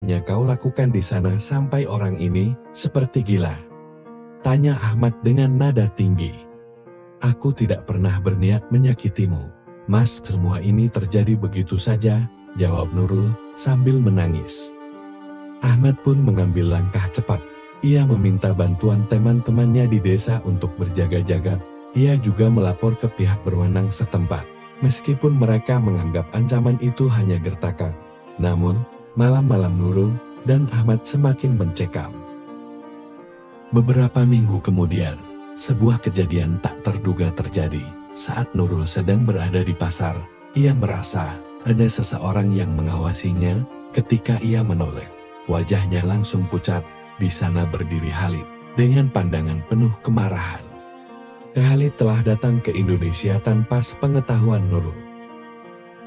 sebenarnya kau lakukan di sana sampai orang ini seperti gila? Tanya Ahmad dengan nada tinggi. Aku tidak pernah berniat menyakitimu, Mas. Semua ini terjadi begitu saja, jawab Nurul sambil menangis. Ahmad pun mengambil langkah cepat. Ia meminta bantuan teman-temannya di desa untuk berjaga-jaga. Ia juga melapor ke pihak berwenang setempat. Meskipun mereka menganggap ancaman itu hanya gertakan, namun malam-malam Nurul dan Ahmad semakin mencekam. Beberapa minggu kemudian, sebuah kejadian tak terduga terjadi. Saat Nurul sedang berada di pasar, ia merasa ada seseorang yang mengawasinya. Ketika ia menoleh, wajahnya langsung pucat. Di sana berdiri Khalid dengan pandangan penuh kemarahan. Khalid telah datang ke Indonesia tanpa sepengetahuan Nurul.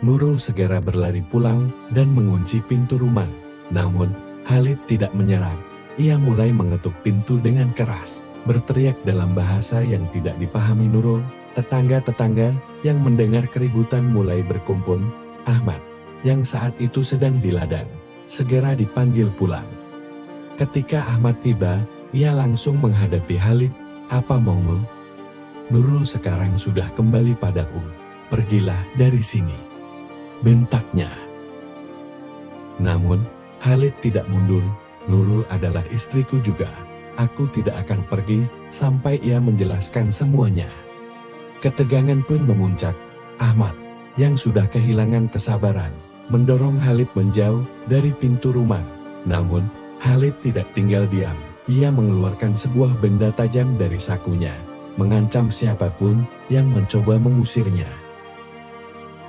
Nurul segera berlari pulang dan mengunci pintu rumah. Namun, Khalid tidak menyerah. Ia mulai mengetuk pintu dengan keras, berteriak dalam bahasa yang tidak dipahami Nurul. Tetangga-tetangga yang mendengar keributan mulai berkumpul. Ahmad, yang saat itu sedang di ladang, segera dipanggil pulang. Ketika Ahmad tiba, ia langsung menghadapi Khalid. Apa maumu? Nurul sekarang sudah kembali padaku. Pergilah dari sini, bentaknya. Namun, Khalid tidak mundur. Nurul adalah istriku juga. Aku tidak akan pergi sampai ia menjelaskan semuanya. Ketegangan pun memuncak. Ahmad, yang sudah kehilangan kesabaran, mendorong Khalid menjauh dari pintu rumah. Namun, Khalid tidak tinggal diam. Ia mengeluarkan sebuah benda tajam dari sakunya, mengancam siapapun yang mencoba mengusirnya.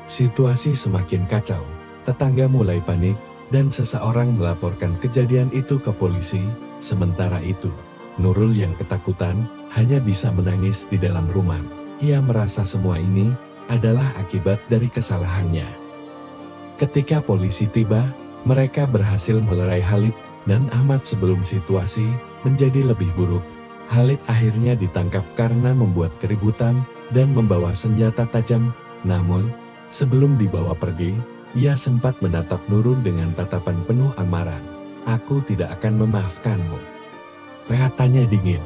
Situasi semakin kacau. Tetangga mulai panik, dan seseorang melaporkan kejadian itu ke polisi. Sementara itu, Nurul yang ketakutan hanya bisa menangis di dalam rumah. Ia merasa semua ini adalah akibat dari kesalahannya. Ketika polisi tiba, mereka berhasil melerai Khalid dan Ahmad sebelum situasi menjadi lebih buruk. Khalid akhirnya ditangkap karena membuat keributan dan membawa senjata tajam. Namun, sebelum dibawa pergi, ia sempat menatap Nurul dengan tatapan penuh amarah. Aku tidak akan memaafkanmu, katanya dingin.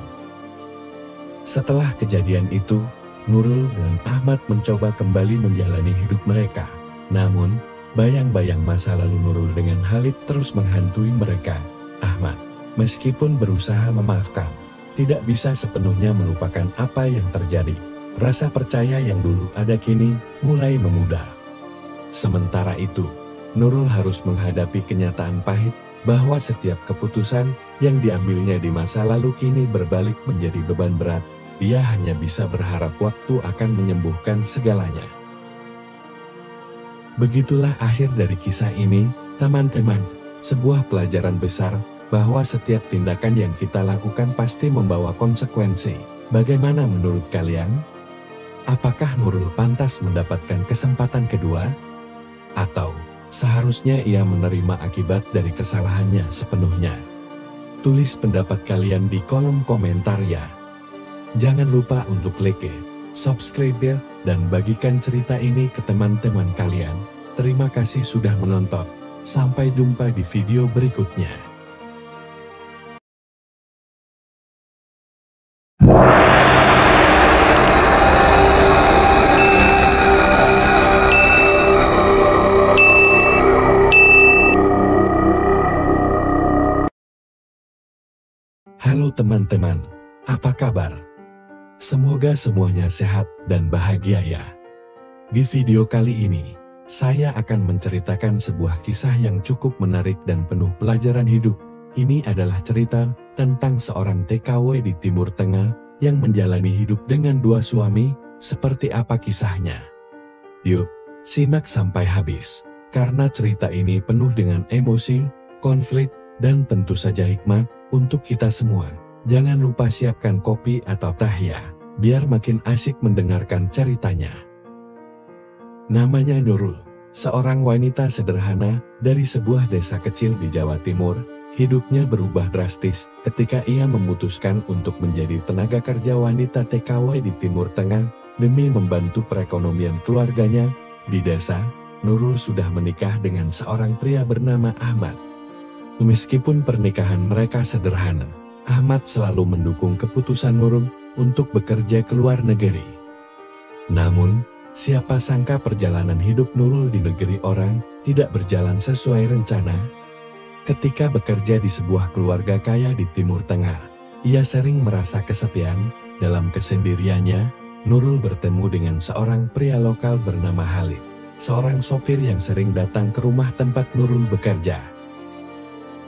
Setelah kejadian itu, Nurul dan Ahmad mencoba kembali menjalani hidup mereka. Namun, bayang-bayang masa lalu Nurul dengan Khalid terus menghantui mereka. Ahmad, meskipun berusaha memaafkan, tidak bisa sepenuhnya melupakan apa yang terjadi. Rasa percaya yang dulu ada kini mulai memudar. Sementara itu, Nurul harus menghadapi kenyataan pahit bahwa setiap keputusan yang diambilnya di masa lalu kini berbalik menjadi beban berat. Dia hanya bisa berharap waktu akan menyembuhkan segalanya. Begitulah akhir dari kisah ini, teman-teman. Sebuah pelajaran besar bahwa setiap tindakan yang kita lakukan pasti membawa konsekuensi. Bagaimana menurut kalian? Apakah Nurul pantas mendapatkan kesempatan kedua? Atau seharusnya ia menerima akibat dari kesalahannya sepenuhnya? Tulis pendapat kalian di kolom komentar ya. Jangan lupa untuk like, subscribe, dan bagikan cerita ini ke teman-teman kalian. Terima kasih sudah menonton. Sampai jumpa di video berikutnya. Halo teman-teman, apa kabar? Semoga semuanya sehat dan bahagia ya. Di video kali ini, saya akan menceritakan sebuah kisah yang cukup menarik dan penuh pelajaran hidup. Ini adalah cerita tentang seorang TKW di Timur Tengah yang menjalani hidup dengan dua suami. Seperti apa kisahnya? Yuk, simak sampai habis, karena cerita ini penuh dengan emosi, konflik, dan tentu saja hikmah untuk kita semua. Jangan lupa siapkan kopi atau teh ya, biar makin asik mendengarkan ceritanya. Namanya Nurul, seorang wanita sederhana dari sebuah desa kecil di Jawa Timur. Hidupnya berubah drastis ketika ia memutuskan untuk menjadi tenaga kerja wanita TKW di Timur Tengah demi membantu perekonomian keluarganya. Di desa, Nurul sudah menikah dengan seorang pria bernama Ahmad. Meskipun pernikahan mereka sederhana, Ahmad selalu mendukung keputusan Nurul untuk bekerja ke luar negeri. Namun, siapa sangka perjalanan hidup Nurul di negeri orang tidak berjalan sesuai rencana. Ketika bekerja di sebuah keluarga kaya di Timur Tengah, ia sering merasa kesepian. Dalam kesendiriannya, Nurul bertemu dengan seorang pria lokal bernama Khalid, seorang sopir yang sering datang ke rumah tempat Nurul bekerja.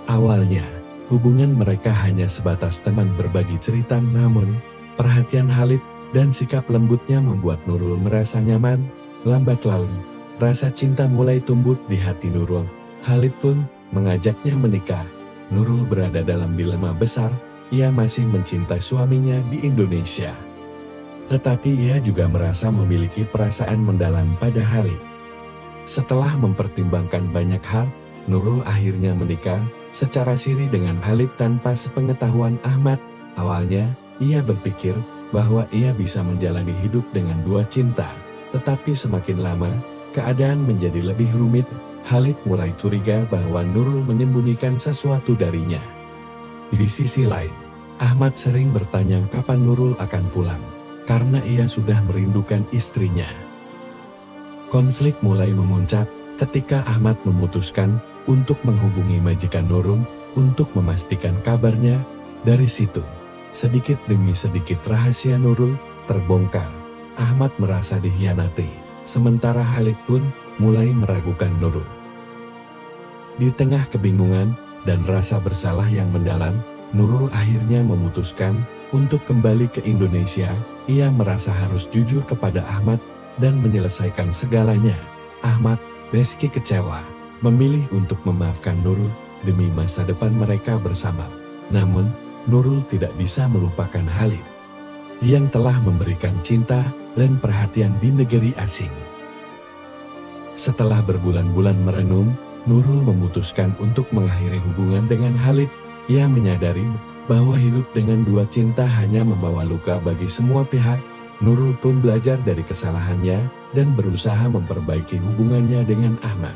Awalnya, hubungan mereka hanya sebatas teman berbagi cerita, namun perhatian Khalid dan sikap lembutnya membuat Nurul merasa nyaman. Lambat laun, rasa cinta mulai tumbuh di hati Nurul. Khalid pun mengajaknya menikah. Nurul berada dalam dilema besar, ia masih mencintai suaminya di Indonesia. Tetapi ia juga merasa memiliki perasaan mendalam pada Khalid. Setelah mempertimbangkan banyak hal, Nurul akhirnya menikah secara siri dengan Khalid tanpa sepengetahuan Ahmad. Awalnya, ia berpikir bahwa ia bisa menjalani hidup dengan dua cinta. Tetapi semakin lama, keadaan menjadi lebih rumit. Khalid mulai curiga bahwa Nurul menyembunyikan sesuatu darinya. Di sisi lain, Ahmad sering bertanya kapan Nurul akan pulang, karena ia sudah merindukan istrinya. Konflik mulai memuncak ketika Ahmad memutuskan untuk menghubungi majikan Nurul untuk memastikan kabarnya. Dari situ, sedikit demi sedikit rahasia Nurul terbongkar. Ahmad merasa dikhianati, sementara Khalid pun mulai meragukan Nurul. Di tengah kebingungan dan rasa bersalah yang mendalam, Nurul akhirnya memutuskan untuk kembali ke Indonesia. Ia merasa harus jujur kepada Ahmad dan menyelesaikan segalanya. Ahmad, meski kecewa, memilih untuk memaafkan Nurul demi masa depan mereka bersama. Namun, Nurul tidak bisa melupakan Khalid yang telah memberikan cinta dan perhatian di negeri asing. Setelah berbulan-bulan merenung, Nurul memutuskan untuk mengakhiri hubungan dengan Khalid. Ia menyadari bahwa hidup dengan dua cinta hanya membawa luka bagi semua pihak. Nurul pun belajar dari kesalahannya dan berusaha memperbaiki hubungannya dengan Ahmad.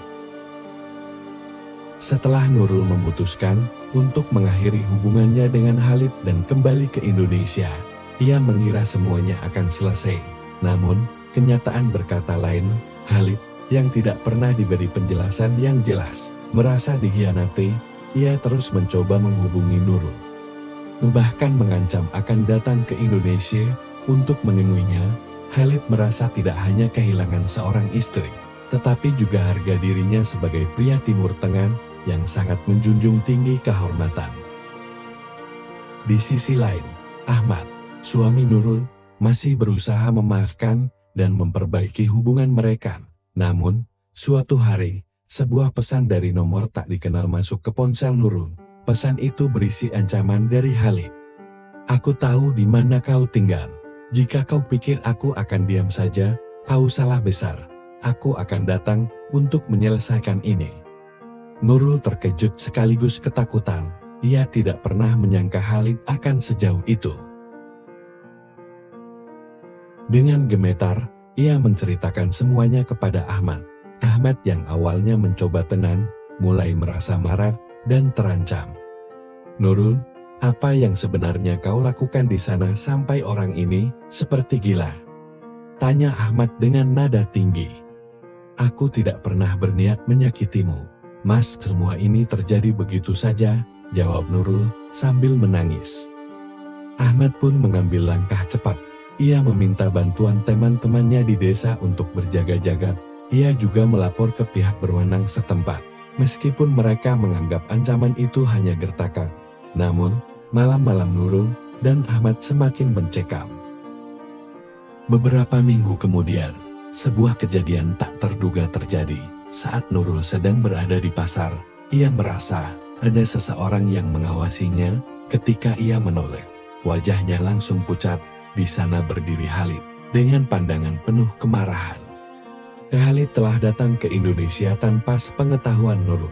Setelah Nurul memutuskan untuk mengakhiri hubungannya dengan Khalid dan kembali ke Indonesia, ia mengira semuanya akan selesai. Namun, kenyataan berkata lain. Khalid, yang tidak pernah diberi penjelasan yang jelas, merasa dikhianati. Ia terus mencoba menghubungi Nurul, bahkan mengancam akan datang ke Indonesia untuk menemuinya. Khalid merasa tidak hanya kehilangan seorang istri, tetapi juga harga dirinya sebagai pria Timur Tengah yang sangat menjunjung tinggi kehormatan. Di sisi lain, Ahmad, suami Nurul, masih berusaha memaafkan dan memperbaiki hubungan mereka. Namun, suatu hari, sebuah pesan dari nomor tak dikenal masuk ke ponsel Nurul. Pesan itu berisi ancaman dari Khalid. "Aku tahu di mana kau tinggal. Jika kau pikir aku akan diam saja, kau salah besar. Aku akan datang untuk menyelesaikan ini." Nurul terkejut sekaligus ketakutan. Ia tidak pernah menyangka Khalid akan sejauh itu. Dengan gemetar, ia menceritakan semuanya kepada Ahmad. Ahmad yang awalnya mencoba tenang, mulai merasa marah dan terancam. "Nurul, apa yang sebenarnya kau lakukan di sana sampai orang ini seperti gila?" tanya Ahmad dengan nada tinggi. "Aku tidak pernah berniat menyakitimu, Mas. Semua ini terjadi begitu saja," jawab Nurul sambil menangis. Ahmad pun mengambil langkah cepat. Ia meminta bantuan teman-temannya di desa untuk berjaga-jaga. Ia juga melapor ke pihak berwenang setempat. Meskipun mereka menganggap ancaman itu hanya gertakan, namun malam-malam Nurul dan Ahmad semakin mencekam. Beberapa minggu kemudian, sebuah kejadian tak terduga terjadi. Saat Nurul sedang berada di pasar, ia merasa ada seseorang yang mengawasinya. Ketika ia menoleh, wajahnya langsung pucat. Di sana berdiri Khalid dengan pandangan penuh kemarahan. Khalid telah datang ke Indonesia tanpa sepengetahuan Nurul.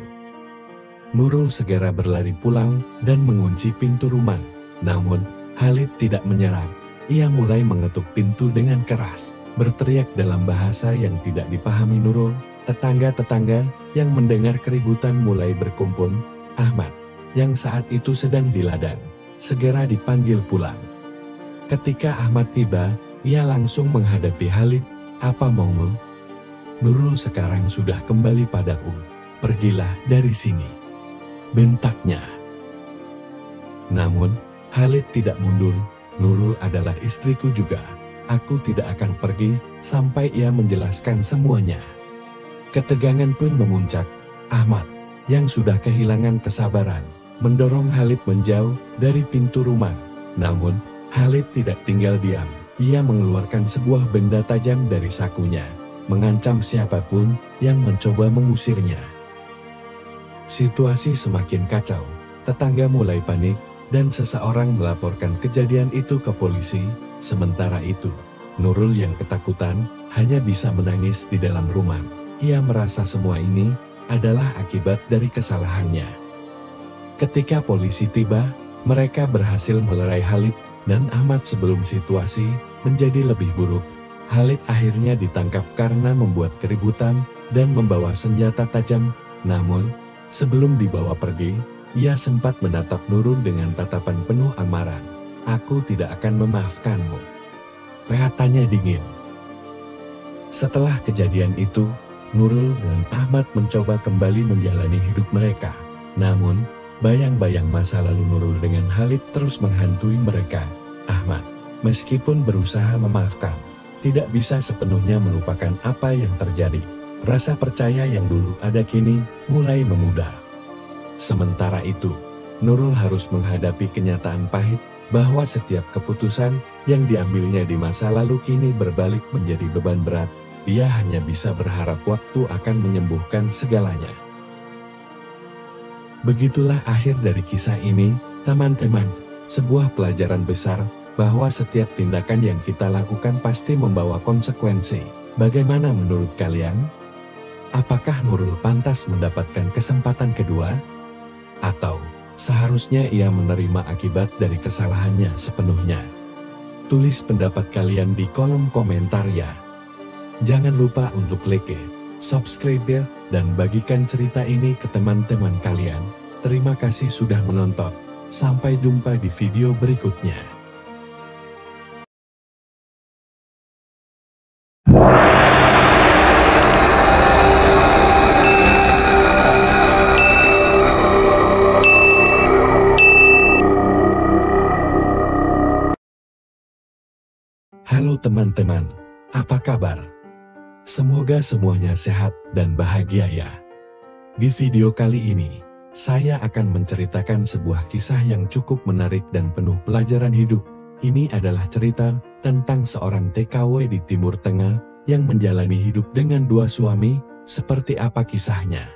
Nurul segera berlari pulang dan mengunci pintu rumah. Namun, Khalid tidak menyerah. Ia mulai mengetuk pintu dengan keras, berteriak dalam bahasa yang tidak dipahami Nurul. Tetangga-tetangga yang mendengar keributan mulai berkumpul. Ahmad, yang saat itu sedang di ladang, segera dipanggil pulang. Ketika Ahmad tiba, ia langsung menghadapi Khalid. "Apa maumu? Nurul sekarang sudah kembali padaku. Pergilah dari sini," bentaknya. Namun, Khalid tidak mundur. "Nurul adalah istriku juga. Aku tidak akan pergi sampai ia menjelaskan semuanya." Ketegangan pun memuncak. Ahmad, yang sudah kehilangan kesabaran, mendorong Khalid menjauh dari pintu rumah. Namun, Khalid tidak tinggal diam. Ia mengeluarkan sebuah benda tajam dari sakunya, mengancam siapapun yang mencoba mengusirnya. Situasi semakin kacau. Tetangga mulai panik, dan seseorang melaporkan kejadian itu ke polisi. Sementara itu, Nurul yang ketakutan hanya bisa menangis di dalam rumah. Ia merasa semua ini adalah akibat dari kesalahannya. Ketika polisi tiba, mereka berhasil melerai Khalid dan Ahmad sebelum situasi menjadi lebih buruk. Khalid akhirnya ditangkap karena membuat keributan dan membawa senjata tajam. Namun, sebelum dibawa pergi, ia sempat menatap Nurul dengan tatapan penuh amarah. "Aku tidak akan memaafkanmu," katanya dingin. Setelah kejadian itu, Nurul dan Ahmad mencoba kembali menjalani hidup mereka. Namun, bayang-bayang masa lalu Nurul dengan Khalid terus menghantui mereka. Ahmad, meskipun berusaha memaafkan, tidak bisa sepenuhnya melupakan apa yang terjadi. Rasa percaya yang dulu ada kini mulai memudar. Sementara itu, Nurul harus menghadapi kenyataan pahit bahwa setiap keputusan yang diambilnya di masa lalu kini berbalik menjadi beban berat. Ia hanya bisa berharap waktu akan menyembuhkan segalanya. Begitulah akhir dari kisah ini, teman-teman. Sebuah pelajaran besar bahwa setiap tindakan yang kita lakukan pasti membawa konsekuensi. Bagaimana menurut kalian? Apakah Nurul pantas mendapatkan kesempatan kedua? Atau seharusnya ia menerima akibat dari kesalahannya sepenuhnya? Tulis pendapat kalian di kolom komentar ya. Jangan lupa untuk like, subscribe, dan bagikan cerita ini ke teman-teman kalian. Terima kasih sudah menonton. Sampai jumpa di video berikutnya. Halo teman-teman, apa kabar? Semoga semuanya sehat dan bahagia ya. Di video kali ini, saya akan menceritakan sebuah kisah yang cukup menarik dan penuh pelajaran hidup. Ini adalah cerita tentang seorang TKW di Timur Tengah yang menjalani hidup dengan dua suami. Seperti apa kisahnya?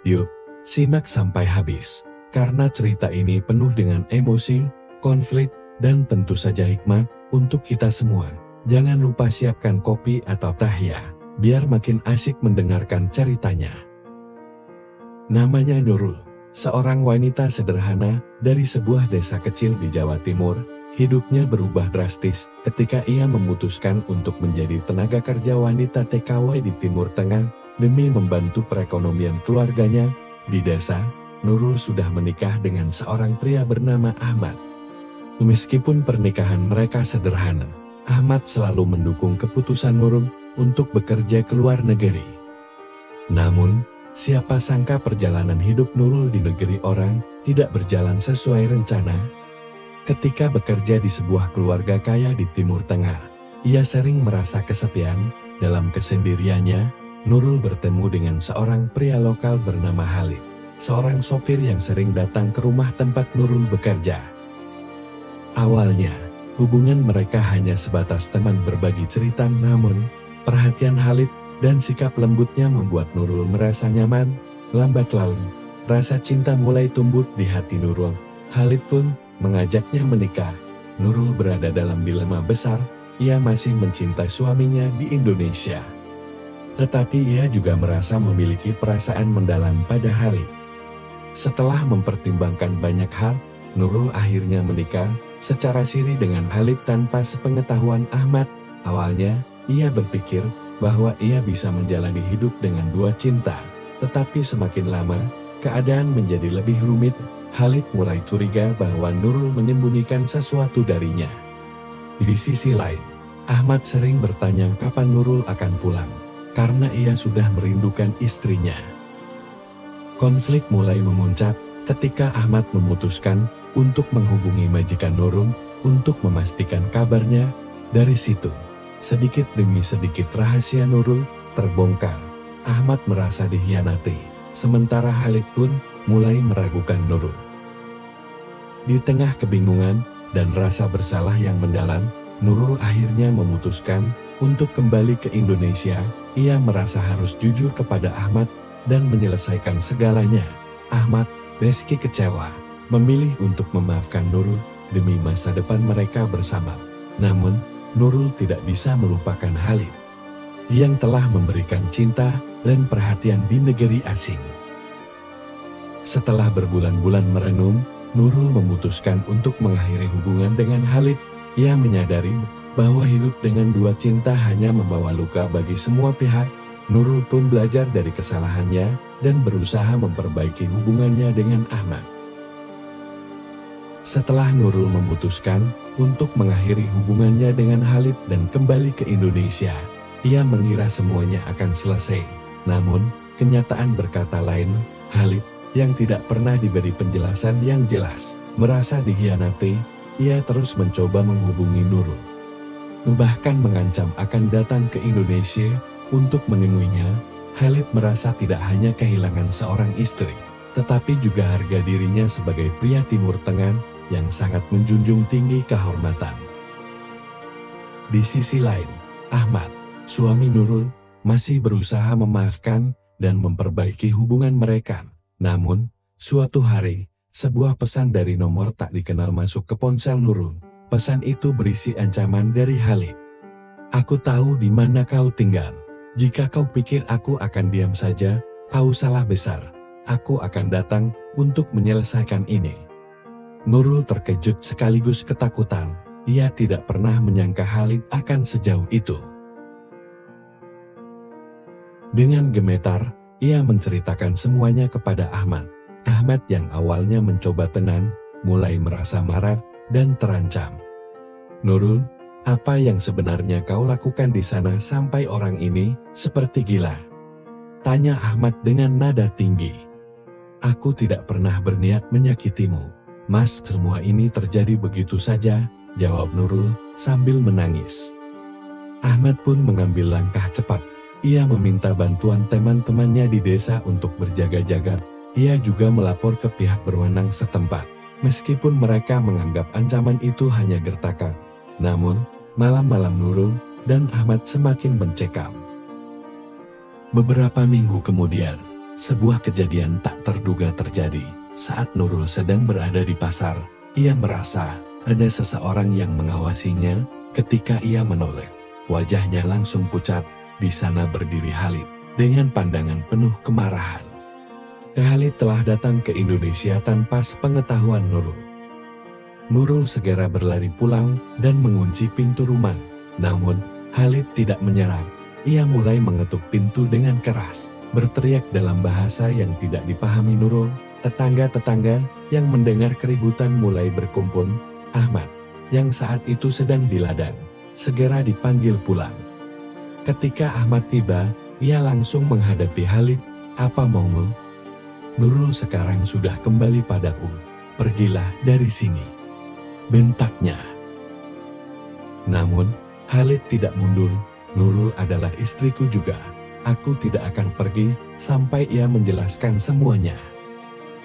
Yuk, simak sampai habis, karena cerita ini penuh dengan emosi, konflik, dan tentu saja hikmah untuk kita semua. Jangan lupa siapkan kopi atau teh ya, biar makin asik mendengarkan ceritanya. Namanya Nurul, seorang wanita sederhana dari sebuah desa kecil di Jawa Timur. Hidupnya berubah drastis ketika ia memutuskan untuk menjadi tenaga kerja wanita TKW di Timur Tengah demi membantu perekonomian keluarganya. Di desa, Nurul sudah menikah dengan seorang pria bernama Ahmad. Meskipun pernikahan mereka sederhana, Ahmad selalu mendukung keputusan Nurul untuk bekerja ke luar negeri. Namun, siapa sangka perjalanan hidup Nurul di negeri orang tidak berjalan sesuai rencana. Ketika bekerja di sebuah keluarga kaya di Timur Tengah, ia sering merasa kesepian. Dalam kesendiriannya, Nurul bertemu dengan seorang pria lokal bernama Khalid, seorang sopir yang sering datang ke rumah tempat Nurul bekerja. Awalnya, hubungan mereka hanya sebatas teman berbagi cerita, namun perhatian Khalid dan sikap lembutnya membuat Nurul merasa nyaman. Lambat laun, rasa cinta mulai tumbuh di hati Nurul. Khalid pun mengajaknya menikah. Nurul berada dalam dilema besar. Ia masih mencintai suaminya di Indonesia, tetapi ia juga merasa memiliki perasaan mendalam pada Khalid. Setelah mempertimbangkan banyak hal, Nurul akhirnya menikah secara siri dengan Khalid tanpa sepengetahuan Ahmad. Awalnya, ia berpikir bahwa ia bisa menjalani hidup dengan dua cinta. Tetapi semakin lama, keadaan menjadi lebih rumit. Khalid mulai curiga bahwa Nurul menyembunyikan sesuatu darinya. Di sisi lain, Ahmad sering bertanya kapan Nurul akan pulang, karena ia sudah merindukan istrinya. Konflik mulai memuncak ketika Ahmad memutuskan untuk menghubungi majikan Nurul untuk memastikan kabarnya. Dari situ, sedikit demi sedikit rahasia Nurul terbongkar. Ahmad merasa dikhianati, sementara Khalid pun mulai meragukan Nurul. Di tengah kebingungan dan rasa bersalah yang mendalam, Nurul akhirnya memutuskan untuk kembali ke Indonesia. Ia merasa harus jujur kepada Ahmad dan menyelesaikan segalanya. Ahmad, meski kecewa, memilih untuk memaafkan Nurul demi masa depan mereka bersama. Namun, Nurul tidak bisa melupakan Khalid yang telah memberikan cinta dan perhatian di negeri asing. Setelah berbulan-bulan merenung, Nurul memutuskan untuk mengakhiri hubungan dengan Khalid. Ia menyadari bahwa hidup dengan dua cinta hanya membawa luka bagi semua pihak. Nurul pun belajar dari kesalahannya dan berusaha memperbaiki hubungannya dengan Ahmad. Setelah Nurul memutuskan untuk mengakhiri hubungannya dengan Khalid dan kembali ke Indonesia, ia mengira semuanya akan selesai. Namun, kenyataan berkata lain. Khalid yang tidak pernah diberi penjelasan yang jelas merasa dikhianati. Ia terus mencoba menghubungi Nurul, bahkan mengancam akan datang ke Indonesia untuk menemuinya. Khalid merasa tidak hanya kehilangan seorang istri, tetapi juga harga dirinya sebagai pria Timur Tengah yang sangat menjunjung tinggi kehormatan. Di sisi lain, Ahmad, suami Nurul, masih berusaha memaafkan dan memperbaiki hubungan mereka. Namun, suatu hari, sebuah pesan dari nomor tak dikenal masuk ke ponsel Nurul. Pesan itu berisi ancaman dari Khalid. "Aku tahu di mana kau tinggal. Jika kau pikir aku akan diam saja, kau salah besar. Aku akan datang untuk menyelesaikan ini." Nurul terkejut sekaligus ketakutan. Ia tidak pernah menyangka Khalid akan sejauh itu. Dengan gemetar, ia menceritakan semuanya kepada Ahmad. Ahmad yang awalnya mencoba tenang, mulai merasa marah dan terancam. "Nurul, apa yang sebenarnya kau lakukan di sana sampai orang ini seperti gila?" tanya Ahmad dengan nada tinggi. "Aku tidak pernah berniat menyakitimu, Mas. Semua ini terjadi begitu saja," jawab Nurul sambil menangis. Ahmad pun mengambil langkah cepat. Ia meminta bantuan teman-temannya di desa untuk berjaga-jaga. Ia juga melapor ke pihak berwenang setempat. Meskipun mereka menganggap ancaman itu hanya gertakan, namun malam-malam Nurul dan Ahmad semakin mencekam. Beberapa minggu kemudian, sebuah kejadian tak terduga terjadi. Saat Nurul sedang berada di pasar, ia merasa ada seseorang yang mengawasinya. Ketika ia menoleh, wajahnya langsung pucat. Di sana berdiri Khalid dengan pandangan penuh kemarahan. Khalid telah datang ke Indonesia tanpa sepengetahuan Nurul. Nurul segera berlari pulang dan mengunci pintu rumah. Namun, Khalid tidak menyerah. Ia mulai mengetuk pintu dengan keras, berteriak dalam bahasa yang tidak dipahami Nurul. Tetangga-tetangga yang mendengar keributan mulai berkumpul. Ahmad, yang saat itu sedang di ladang, segera dipanggil pulang. Ketika Ahmad tiba, ia langsung menghadapi Khalid. "Apa maumu? Nurul sekarang sudah kembali padaku. Pergilah dari sini," bentaknya. Namun, Khalid tidak mundur. "Nurul adalah istriku juga. Aku tidak akan pergi sampai ia menjelaskan semuanya."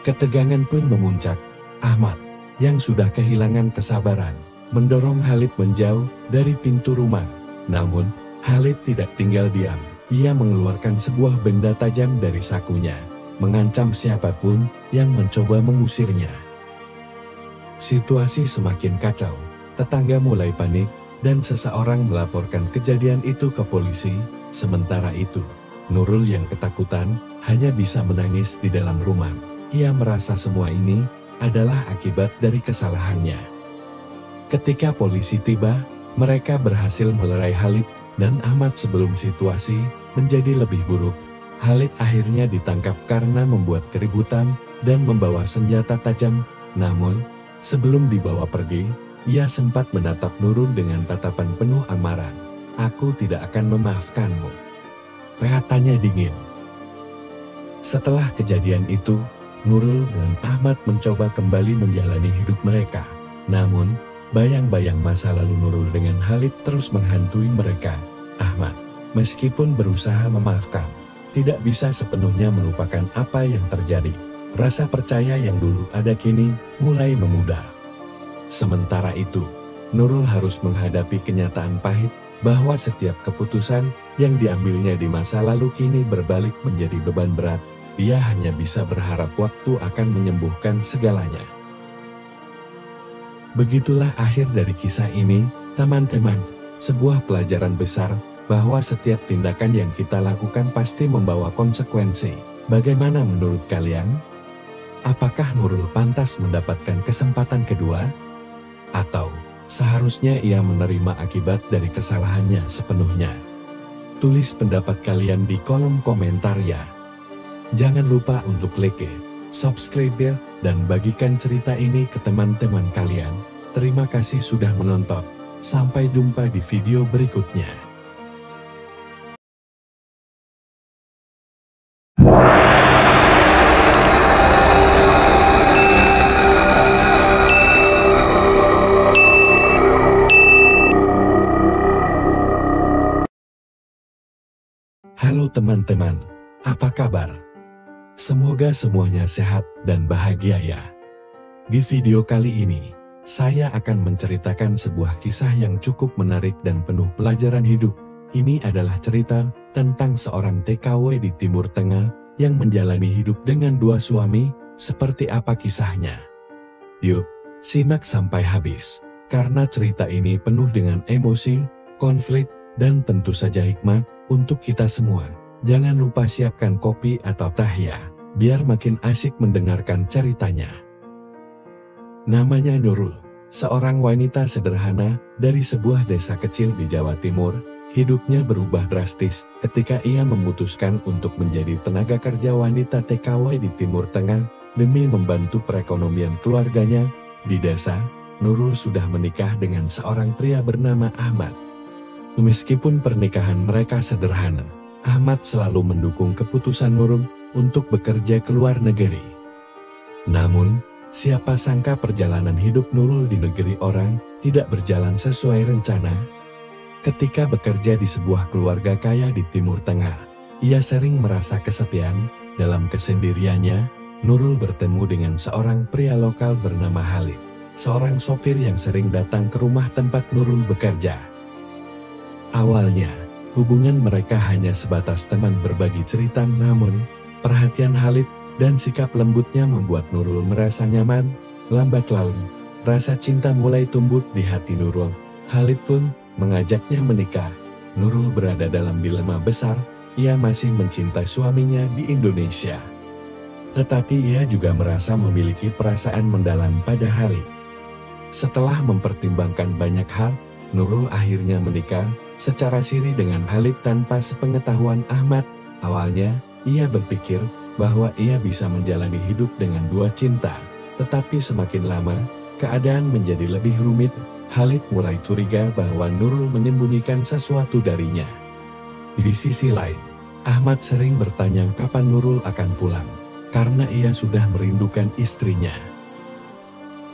Ketegangan pun memuncak. Ahmad, yang sudah kehilangan kesabaran, mendorong Khalid menjauh dari pintu rumah. Namun, Khalid tidak tinggal diam. Ia mengeluarkan sebuah benda tajam dari sakunya, mengancam siapapun yang mencoba mengusirnya. Situasi semakin kacau. Tetangga mulai panik, dan seseorang melaporkan kejadian itu ke polisi. Sementara itu, Nurul yang ketakutan hanya bisa menangis di dalam rumah. Ia merasa semua ini adalah akibat dari kesalahannya. Ketika polisi tiba, mereka berhasil melerai Khalid dan Ahmad sebelum situasi menjadi lebih buruk. Khalid akhirnya ditangkap karena membuat keributan dan membawa senjata tajam. Namun, sebelum dibawa pergi, ia sempat menatap Nurul dengan tatapan penuh amarah. "Aku tidak akan memaafkanmu," katanya dingin. Setelah kejadian itu, Nurul dan Ahmad mencoba kembali menjalani hidup mereka. Namun, bayang-bayang masa lalu Nurul dengan Khalid terus menghantui mereka. Ahmad, meskipun berusaha memaafkan, tidak bisa sepenuhnya melupakan apa yang terjadi. Rasa percaya yang dulu ada kini mulai memudar. Sementara itu, Nurul harus menghadapi kenyataan pahit bahwa setiap keputusan yang diambilnya di masa lalu kini berbalik menjadi beban berat. Dia hanya bisa berharap waktu akan menyembuhkan segalanya. Begitulah akhir dari kisah ini, teman-teman. Sebuah pelajaran besar bahwa setiap tindakan yang kita lakukan pasti membawa konsekuensi. Bagaimana menurut kalian? Apakah Nurul pantas mendapatkan kesempatan kedua? Atau seharusnya ia menerima akibat dari kesalahannya sepenuhnya? Tulis pendapat kalian di kolom komentar ya. Jangan lupa untuk like, subscribe, dan bagikan cerita ini ke teman-teman kalian. Terima kasih sudah menonton. Sampai jumpa di video berikutnya. Halo teman-teman, apa kabar? Semoga semuanya sehat dan bahagia ya. Di video kali ini, saya akan menceritakan sebuah kisah yang cukup menarik dan penuh pelajaran hidup. Ini adalah cerita tentang seorang TKW di Timur Tengah yang menjalani hidup dengan dua suami. Seperti apa kisahnya? Yuk, simak sampai habis, karena cerita ini penuh dengan emosi, konflik, dan tentu saja hikmah untuk kita semua. Jangan lupa siapkan kopi atau teh ya, biar makin asik mendengarkan ceritanya. Namanya Nurul, seorang wanita sederhana dari sebuah desa kecil di Jawa Timur. Hidupnya berubah drastis ketika ia memutuskan untuk menjadi tenaga kerja wanita TKW di Timur Tengah demi membantu perekonomian keluarganya. Di desa, Nurul sudah menikah dengan seorang pria bernama Ahmad. Meskipun pernikahan mereka sederhana, Ahmad selalu mendukung keputusan Nurul untuk bekerja ke luar negeri. Namun, siapa sangka perjalanan hidup Nurul di negeri orang tidak berjalan sesuai rencana. Ketika bekerja di sebuah keluarga kaya di Timur Tengah, ia sering merasa kesepian. Dalam kesendiriannya, Nurul bertemu dengan seorang pria lokal bernama Khalid, seorang sopir yang sering datang ke rumah tempat Nurul bekerja. Awalnya, hubungan mereka hanya sebatas teman berbagi cerita, namun perhatian Khalid dan sikap lembutnya membuat Nurul merasa nyaman. Lambat laun, rasa cinta mulai tumbuh di hati Nurul. Khalid pun mengajaknya menikah. Nurul berada dalam dilema besar. Ia masih mencintai suaminya di Indonesia, tetapi ia juga merasa memiliki perasaan mendalam pada Khalid. Setelah mempertimbangkan banyak hal, Nurul akhirnya menikah secara siri dengan Khalid tanpa sepengetahuan Ahmad. Awalnya, ia berpikir bahwa ia bisa menjalani hidup dengan dua cinta, tetapi semakin lama, keadaan menjadi lebih rumit. Khalid mulai curiga bahwa Nurul menyembunyikan sesuatu darinya. Di sisi lain, Ahmad sering bertanya kapan Nurul akan pulang, karena ia sudah merindukan istrinya.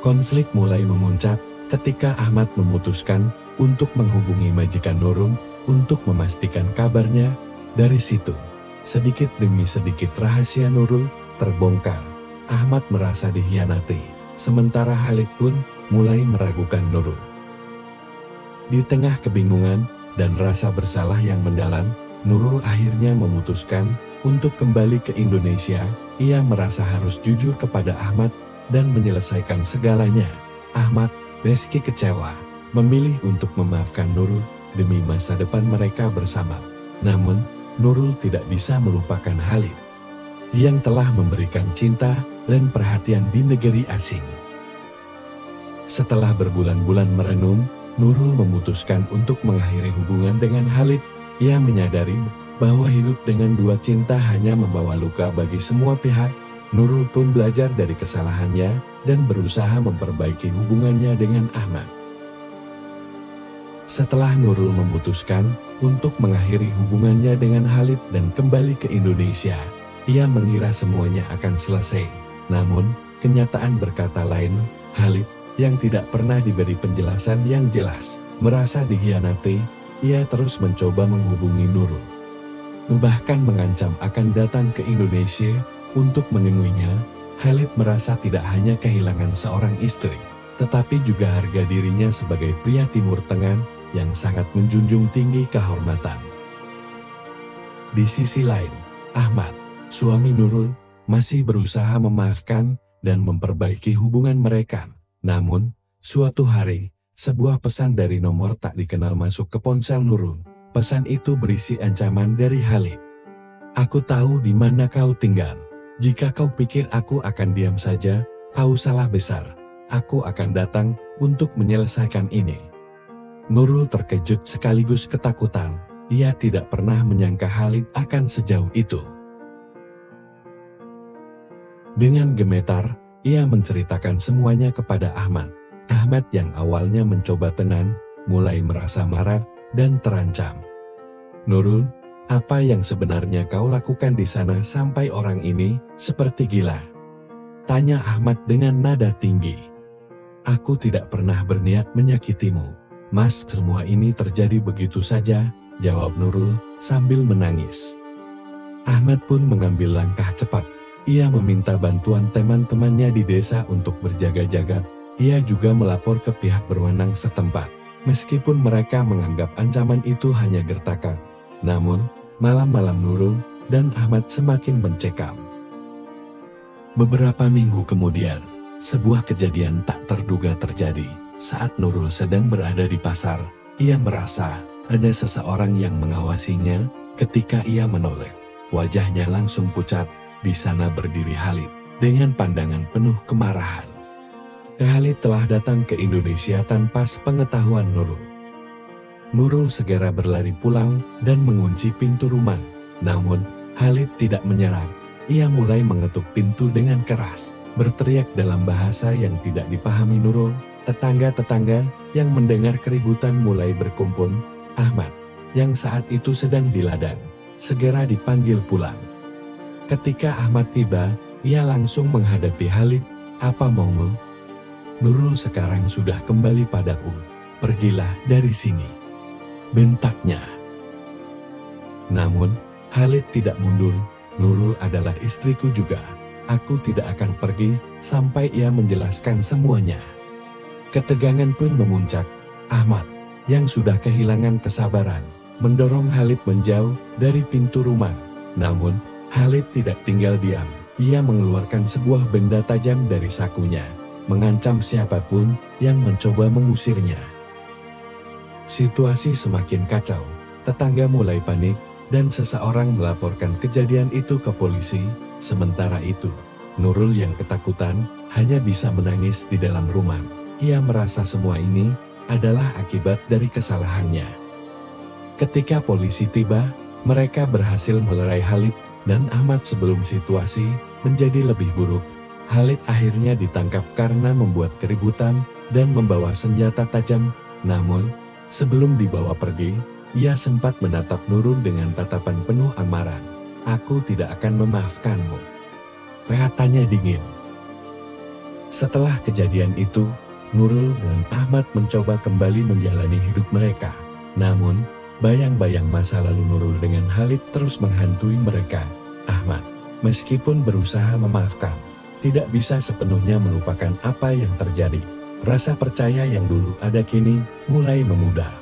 Konflik mulai memuncak ketika Ahmad memutuskan untuk menghubungi majikan Nurul untuk memastikan kabarnya. Dari situ, sedikit demi sedikit rahasia Nurul terbongkar. Ahmad merasa dikhianati, sementara Khalid pun mulai meragukan Nurul. Di tengah kebingungan dan rasa bersalah yang mendalam, Nurul akhirnya memutuskan untuk kembali ke Indonesia. Ia merasa harus jujur kepada Ahmad dan menyelesaikan segalanya. Ahmad meski kecewa, memilih untuk memaafkan Nurul demi masa depan mereka bersama. Namun, Nurul tidak bisa melupakan Khalid yang telah memberikan cinta dan perhatian di negeri asing. Setelah berbulan-bulan merenung, Nurul memutuskan untuk mengakhiri hubungan dengan Khalid. Ia menyadari bahwa hidup dengan dua cinta hanya membawa luka bagi semua pihak. Nurul pun belajar dari kesalahannya dan berusaha memperbaiki hubungannya dengan Ahmad. Setelah Nurul memutuskan untuk mengakhiri hubungannya dengan Khalid dan kembali ke Indonesia, ia mengira semuanya akan selesai. Namun, kenyataan berkata lain. Khalid, yang tidak pernah diberi penjelasan yang jelas, merasa dikhianati. Ia terus mencoba menghubungi Nurul, bahkan mengancam akan datang ke Indonesia untuk menemuinya. Khalid merasa tidak hanya kehilangan seorang istri, tetapi juga harga dirinya sebagai pria Timur Tengah yang sangat menjunjung tinggi kehormatan. Di sisi lain, Ahmad, suami Nurul, masih berusaha memaafkan dan memperbaiki hubungan mereka. Namun, suatu hari, sebuah pesan dari nomor tak dikenal masuk ke ponsel Nurul. Pesan itu berisi ancaman dari Khalid. "Aku tahu di mana kau tinggal. Jika kau pikir aku akan diam saja, kau salah besar. Aku akan datang untuk menyelesaikan ini." Nurul terkejut sekaligus ketakutan. Ia tidak pernah menyangka Khalid akan sejauh itu. Dengan gemetar, ia menceritakan semuanya kepada Ahmad. Ahmad yang awalnya mencoba tenang, mulai merasa marah dan terancam. "Nurul, apa yang sebenarnya kau lakukan di sana sampai orang ini seperti gila?" tanya Ahmad dengan nada tinggi. "Aku tidak pernah berniat menyakitimu, Mas. Semua ini terjadi begitu saja," jawab Nurul sambil menangis. Ahmad pun mengambil langkah cepat. Ia meminta bantuan teman-temannya di desa untuk berjaga-jaga. Ia juga melapor ke pihak berwenang setempat. Meskipun mereka menganggap ancaman itu hanya gertakan, namun malam-malam Nurul dan Ahmad semakin mencekam. Beberapa minggu kemudian, sebuah kejadian tak terduga terjadi. Saat Nurul sedang berada di pasar, ia merasa ada seseorang yang mengawasinya. Ketika ia menoleh, wajahnya langsung pucat. Di sana berdiri Khalid dengan pandangan penuh kemarahan. Khalid telah datang ke Indonesia tanpa sepengetahuan Nurul. Nurul segera berlari pulang dan mengunci pintu rumah. Namun, Khalid tidak menyerah. Ia mulai mengetuk pintu dengan keras, berteriak dalam bahasa yang tidak dipahami Nurul. Tetangga-tetangga yang mendengar keributan mulai berkumpul. Ahmad, yang saat itu sedang di ladang, segera dipanggil pulang. Ketika Ahmad tiba, ia langsung menghadapi Khalid. "Apa maumu?" "Nurul sekarang sudah kembali padaku. Pergilah dari sini," bentaknya. Namun, Khalid tidak mundur. "Nurul adalah istriku juga. Aku tidak akan pergi sampai ia menjelaskan semuanya." Ketegangan pun memuncak. Ahmad, yang sudah kehilangan kesabaran, mendorong Khalid menjauh dari pintu rumah. Namun, Khalid tidak tinggal diam. Ia mengeluarkan sebuah benda tajam dari sakunya, mengancam siapapun yang mencoba mengusirnya. Situasi semakin kacau. Tetangga mulai panik, dan seseorang melaporkan kejadian itu ke polisi. Sementara itu, Nurul yang ketakutan hanya bisa menangis di dalam rumah. Ia merasa semua ini adalah akibat dari kesalahannya. Ketika polisi tiba, mereka berhasil melerai Khalid dan Ahmad sebelum situasi menjadi lebih buruk. Khalid akhirnya ditangkap karena membuat keributan dan membawa senjata tajam. Namun, sebelum dibawa pergi, ia sempat menatap Nurul dengan tatapan penuh amarah. "Aku tidak akan memaafkanmu," katanya dingin. Setelah kejadian itu, Nurul dan Ahmad mencoba kembali menjalani hidup mereka. Namun, bayang-bayang masa lalu Nurul dengan Khalid terus menghantui mereka. Ahmad, meskipun berusaha memaafkan, tidak bisa sepenuhnya melupakan apa yang terjadi. Rasa percaya yang dulu ada kini mulai memudar.